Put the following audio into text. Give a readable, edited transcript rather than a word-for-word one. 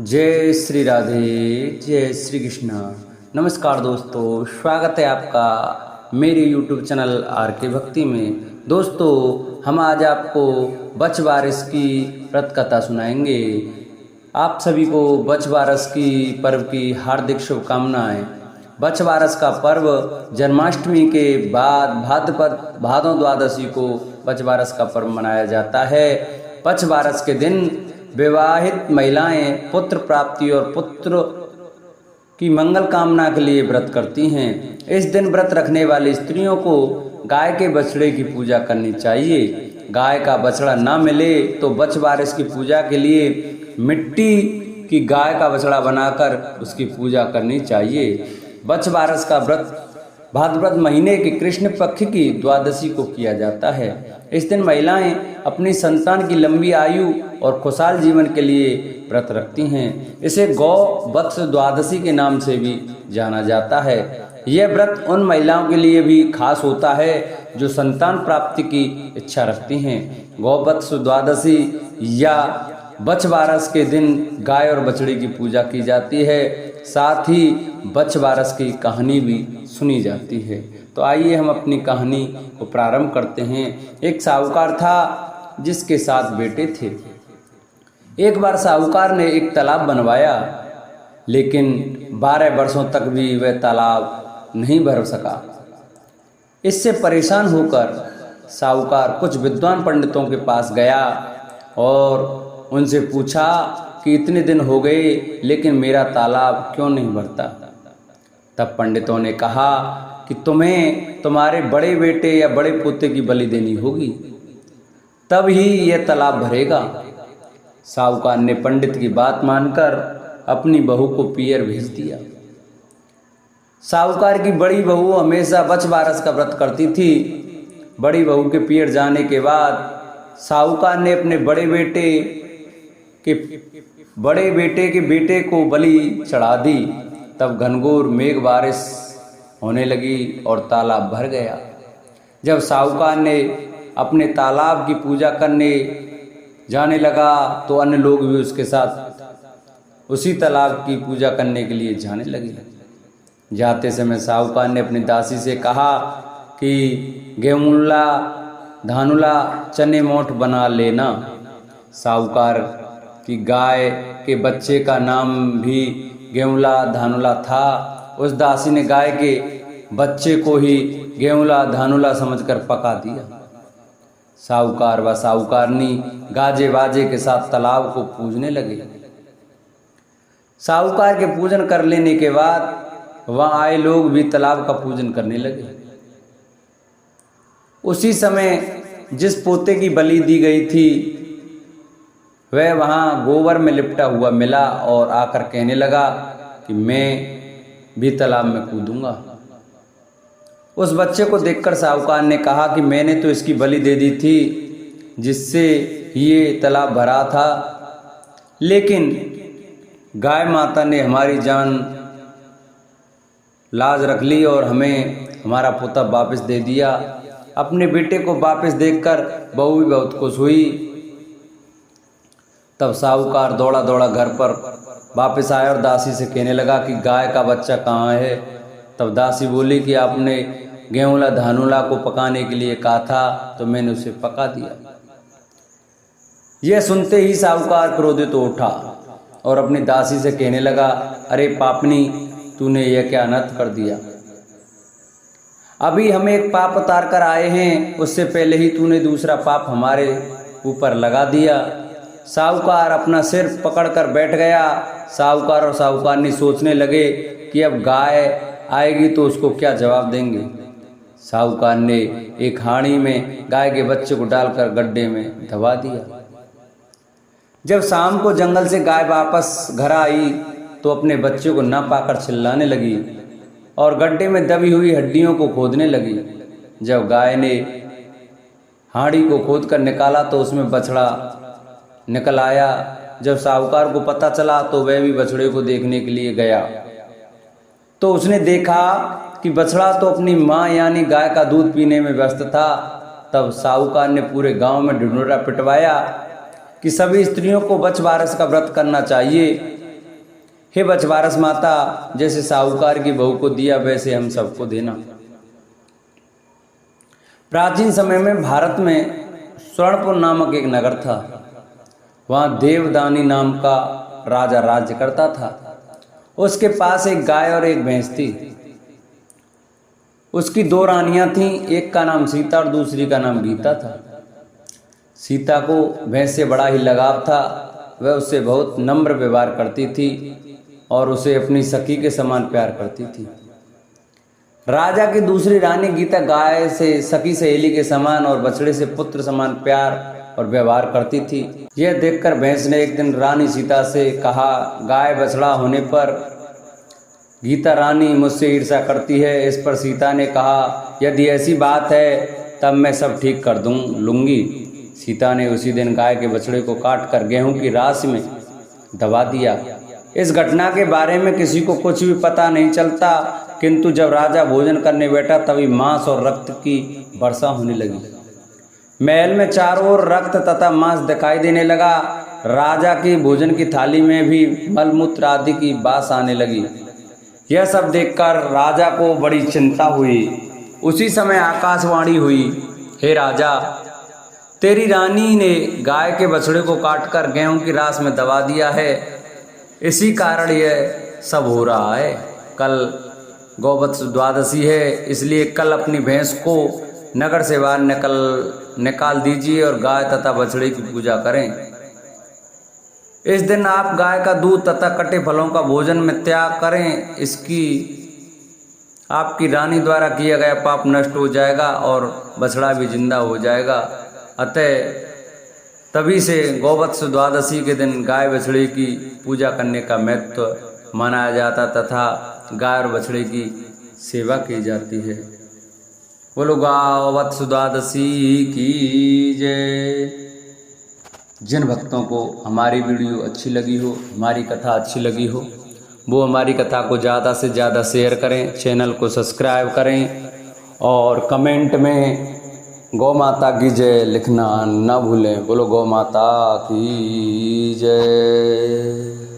जय श्री राधे, जय श्री कृष्णा। नमस्कार दोस्तों, स्वागत है आपका मेरे YouTube चैनल आर के भक्ति में। दोस्तों, हम आज आपको बच्छ बारिश की व्रत कथा सुनाएंगे। आप सभी को बच्छ बारिश की पर्व की हार्दिक शुभकामनाएं। बच्छ बारिश का पर्व जन्माष्टमी के बाद भादों द्वादशी को बच्छ बारिश का पर्व मनाया जाता है। बच्छ बारिश के दिन विवाहित महिलाएं पुत्र प्राप्ति और पुत्र की मंगल कामना के लिए व्रत करती हैं। इस दिन व्रत रखने वाली स्त्रियों को गाय के बछड़े की पूजा करनी चाहिए। गाय का बछड़ा ना मिले तो बच्छ बारिश की पूजा के लिए मिट्टी की गाय का बछड़ा बनाकर उसकी पूजा करनी चाहिए। बच्छ बारिश का व्रत भाद्रपद महीने के कृष्ण पक्ष की द्वादशी को किया जाता है। इस दिन महिलाएं अपनी संतान की लंबी आयु और खुशहाल जीवन के लिए व्रत रखती हैं। इसे गौ वत्स द्वादशी के नाम से भी जाना जाता है। यह व्रत उन महिलाओं के लिए भी खास होता है जो संतान प्राप्ति की इच्छा रखती हैं। गौ वत्स द्वादशी या बच्छ बारिश के दिन गाय और बछड़े की पूजा की जाती है। साथ ही बच्छ बारिश की कहानी भी सुनी जाती है। तो आइए हम अपनी कहानी को प्रारंभ करते हैं। एक साहूकार था जिसके 7 बेटे थे। एक बार साहूकार ने एक तालाब बनवाया, लेकिन 12 वर्षों तक भी वह तालाब नहीं भर सका। इससे परेशान होकर साहूकार कुछ विद्वान पंडितों के पास गया और उनसे पूछा कि इतने दिन हो गए लेकिन मेरा तालाब क्यों नहीं भरता। तब पंडितों ने कहा कि तुम्हें तुम्हारे बड़े बेटे या बड़े पोते की बलि देनी होगी, तब ही यह तालाब भरेगा। साहूकार ने पंडित की बात मानकर अपनी बहू को पियर भेज दिया। साहूकार की बड़ी बहू हमेशा बच्छ बारिश का व्रत करती थी। बड़ी बहू के पियर जाने के बाद साहूकार ने अपने बड़े बेटे के बेटे को बलि चढ़ा दी। तब घनघोर मेघ बारिश होने लगी और तालाब भर गया। जब साहूकार ने अपने तालाब की पूजा करने जाने लगा तो अन्य लोग भी उसके साथ उसी तालाब की पूजा करने के लिए जाने लगे। जाते समय साहूकार ने अपनी दासी से कहा कि गेहूँला धानुला चने मोठ बना लेना। साहूकार की गाय के बच्चे का नाम भी गेहूँला धानुला था। उस दासी ने गाय के बच्चे को ही गेहूँला धानुला समझकर पका दिया। साहूकार व साहूकारनी गाजे बाजे के साथ तालाब को पूजने लगे। साहूकार के पूजन कर लेने के बाद वहाँ आए लोग भी तालाब का पूजन करने लगे। उसी समय जिस पोते की बलि दी गई थी वह वहाँ गोबर में लिपटा हुआ मिला और आकर कहने लगा कि मैं भी तालाब में कूदूंगा। उस बच्चे को देखकर साहूकार ने कहा कि मैंने तो इसकी बलि दे दी थी जिससे ये तालाब भरा था, लेकिन गाय माता ने हमारी जान लाज रख ली और हमें हमारा पोता वापस दे दिया। अपने बेटे को वापस देखकर बहू भी बहुत खुश हुई। तब साहूकार दौड़ा दौड़ा घर पर वापस आया और दासी से कहने लगा कि गाय का बच्चा कहाँ है। तब दासी बोली कि आपने गेहूँला धानुला को पकाने के लिए कहा था तो मैंने उसे पका दिया। यह सुनते ही साहूकार क्रोधित हो उठा और अपनी दासी से कहने लगा, अरे पापनी, तूने यह क्या अनर्थ कर दिया। अभी हम एक पाप उतार कर आए हैं, उससे पहले ही तूने दूसरा पाप हमारे ऊपर लगा दिया। साहूकार अपना सिर पकड़कर बैठ गया। साहूकार और साहूकारनी सोचने लगे कि अब गाय आएगी तो उसको क्या जवाब देंगे। साहूकार ने एक हांडी में गाय के बच्चे को डालकर गड्ढे में दबा दिया। जब शाम को जंगल से गाय वापस घर आई तो अपने बच्चे को न पाकर चिल्लाने लगी और गड्ढे में दबी हुई हड्डियों को खोदने लगी। जब गाय ने हांडी को खोदकर निकाला तो उसमें बछड़ा निकल आया। जब साहूकार को पता चला तो वह भी बछड़े को देखने के लिए गया तो उसने देखा कि बछड़ा तो अपनी माँ यानी गाय का दूध पीने में व्यस्त था। तब साहूकार ने पूरे गांव में ढिंढोरा पिटवाया कि सभी स्त्रियों को बच्छ बारिश का व्रत करना चाहिए हे बछवारस माता, जैसे साहूकार की बहू को दिया वैसे हम सबको देना। प्राचीन समय में भारत में स्वर्णपुर नामक एक नगर था। वहाँ देवदानी नाम का राजा राज्य करता था। उसके पास एक गाय और एक भैंस थी। उसकी 2 रानियां थीं, एक का नाम सीता और दूसरी का नाम गीता था। सीता को भैंस से बड़ा ही लगाव था। वह उससे बहुत नम्र व्यवहार करती थी और उसे अपनी सखी के समान प्यार करती थी। राजा की दूसरी रानी गीता गाय से सखी सहेली के समान और बछड़े से पुत्र समान प्यार और व्यवहार करती थी। यह देखकर भैंस ने एक दिन रानी सीता से कहा, गाय बछड़ा होने पर गीता रानी मुझसे ईर्ष्या करती है। इस पर सीता ने कहा, यदि ऐसी बात है तब मैं सब ठीक कर लूँगी। सीता ने उसी दिन गाय के बछड़े को काट कर गेहूं की राशि में दबा दिया। इस घटना के बारे में किसी को कुछ भी पता नहीं चलता, किंतु जब राजा भोजन करने बैठा तभी मांस और रक्त की वर्षा होने लगी। महल में चारों ओर रक्त तथा मांस दिखाई देने लगा। राजा की भोजन की थाली में भी मलमूत्र आदि की बास आने लगी। यह सब देखकर राजा को बड़ी चिंता हुई। उसी समय आकाशवाणी हुई, हे राजा, तेरी रानी ने गाय के बछड़े को काटकर गेहूं की रास में दबा दिया है। इसी कारण यह सब हो रहा है। कल गौवत्स द्वादशी है, इसलिए कल अपनी भैंस को नगर से बाहर निकाल दीजिए और गाय तथा बछड़े की पूजा करें। इस दिन आप गाय का दूध तथा कटे फलों का भोजन में त्याग करें। इसकी आपकी रानी द्वारा किया गया पाप नष्ट हो जाएगा और बछड़ा भी जिंदा हो जाएगा। अतः तभी से गौवत्स द्वादशी के दिन गाय बछड़े की पूजा करने का महत्व मनाया जाता तथा गाय और बछड़े की सेवा की जाती है। बोलो गौवत्स द्वादशी की जय। जिन भक्तों को हमारी वीडियो अच्छी लगी हो, हमारी कथा अच्छी लगी हो, वो हमारी कथा को ज़्यादा से ज़्यादा शेयर करें, चैनल को सब्सक्राइब करें और कमेंट में गौ माता की जय लिखना न भूलें। बोलो गौ माता की जय।